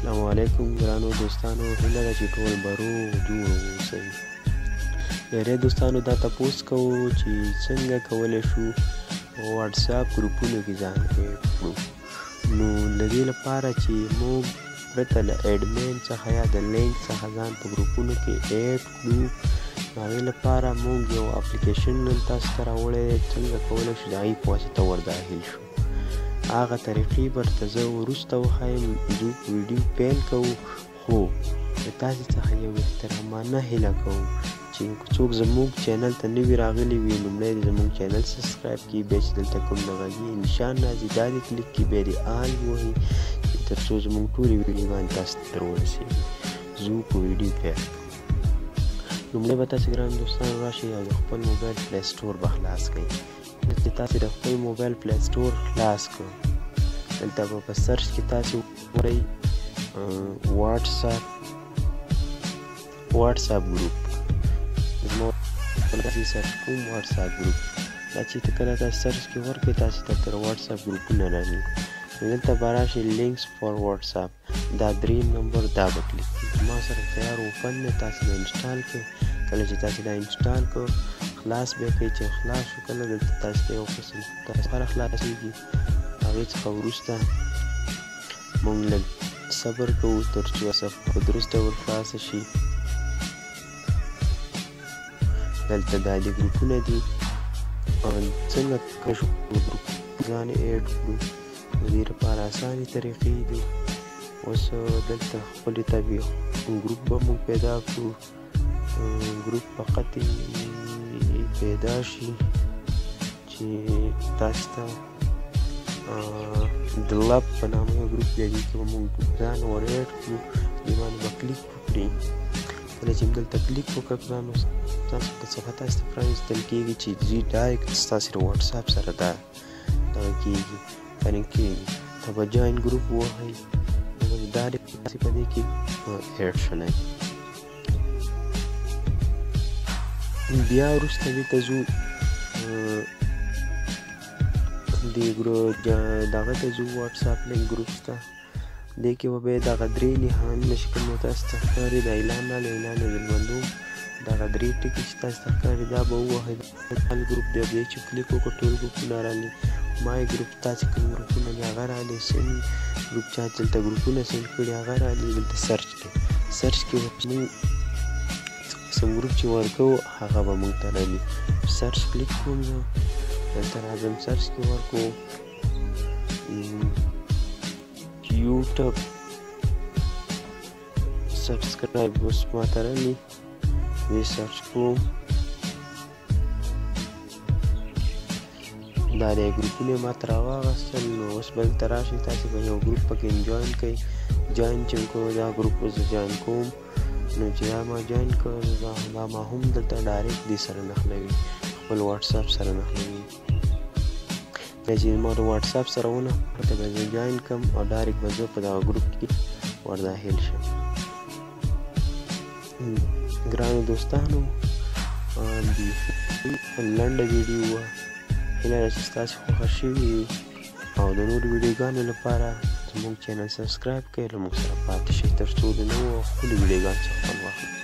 السلام علیکم ګرانو دوستانو، هیله ده چې ټول به روغ جوړ اوسئ. ډېری دوستانو دا تپوس کوو چې څنګه کولی شو واتساپ ګروپونو کې ځان ایډ کړو. نو د دې لپاره چې موږ پرته له ایډمین څخه یا د لینک څخه ځان په ګروپونو کې ایډ کړو، نو هغې لپاره موږ یو اپلیکیشن نن تاسو ته راوړی دی. څنګه کولی شو د هغې په واسطه ورداخل شو. هغه طریقې برته زه وروسته وښایم. دوی ویډیو پیل کوو، خو د تاسې څخه یو احترامانه هیله کوو چې څوک زموږ چینل ته نوي راغلي وي، لومړی دې زموږ چینل سبسکرایب کړي، بیا چې دلته کوم د غږي نشان راځي دا دې کلیک کړي، بیا دې آل ووهئ تر څو زموږ ټولې ویډیوګانې تاسو ته ورسېږي. ځو په ویډیو پیل کوو. لومړی به تاسې ګران دوستان راشئ او د خپل موبایل پلی سټور به خلاص کړئ. چې تاسې د خپل موبایل پلی سټور خلاص کړو، دلته به په سرچ کې تاسې وګورئ واتساپ ګروپ. زما تاسې سرچ کوم واتساپ ګروپ. دا چې کله تاسې سرچ کې ورکړئ تاسې ته تر واتساپ ګروپونه راځي. نو دلته به راشئ لینکس فار واتساپ، دا دریم نمبر دا به کلیک کړئ. ما سره تیار اوپن دی، تاسې به انسټال کړئ. کله چې تاسې دا انسټال کړو خلاص بیا کوئ. چې خلاص شو کله دلته تاسې ته یو قسم سره خلاصېږي. هغې څخه وروسته موږ لږ صبر کوو تر څو صفحه په درست ډول خلاصه شي. دلته دا د ګروپونه دي، څنګه کولی شو ځان ایډ کړو. د دې لپاره اسانې طریقې دي. اوس دلته خپلې طبیعي ګروپ به موږ پیدا کړو. ګروپ فقط پیدا شي چې تاسو ته د لب په نامه یو ګروپ دی، دې کې به موږ ځان ور ایډ کړو. دې باندې به کلیک وکړئ. کله چې دلته کلیک وکړو نو تاسو ته صفحه تاسو ته پرانیستل کېږي چې ځي ډایرکټ ستاسې د واتساپ سره دا دغه کېږي، کنیکټ کېږي. ته به جوین ګروپ ووهئ، ډایرکټ تاسې په دې کې ایډ شولی. بیا وروسته دې ته ځو دغه ته ځو واتساپ لینک ګروپ ته. دې کې به بیا دغه درې نښانونه چې کوم تاسو ته ښکاري د اعلان اعلان ژوندون دغه درې ټکي چې تاسو ته ښکاري دا به ووهئ. خپل ګروپ دی بیا چې کلیک وکړو ټول ګروپونه رالي. مای ګروپ تاسې کوم ګروپونه دي هغه رالي. سیند ګروپ چا دلته ګروپونه سیند کړي هغه رالي. دلته سرچ کې به موږ کوم ګروپ چې ورکوو هغه به موږ ته رالي. سرچ کلیک کوم زه، دلته راځم سرچ کې ورکوو یوټیوب سبسکرایب. اوس ما ته رالي، زه سرچ کوم. دا دی ګروپونه ما ته راواغستل. نو اوس به دلته راشئ، تاسې به یو ګروپ پکې جوین کړئ. جوین چې کوم دا ګروپ زه جوین کوم. نو چې دا ما جوین کړو دا ما هم دلته ډایرکټ دې سره نښلوي، خپل واتساپ سره نښلوي. بیا چې ما د واتساپ سره ونښلوي ته به زه جوین کړم او ډایرکټ به زه په دغه ګروپ کې ورداخل شم. ګرانو دوستانو، لنډه ویډیو وه، هیله ده چې ستاسې خوښه شوې وي. او د نورو ویډیوګانو لپاره زموږ چینل سبسکرایب کړئ، له موږ سره پاتې شئ تر څو د نوو ښکلو ویډیوګانو څخه خوند واخلئ.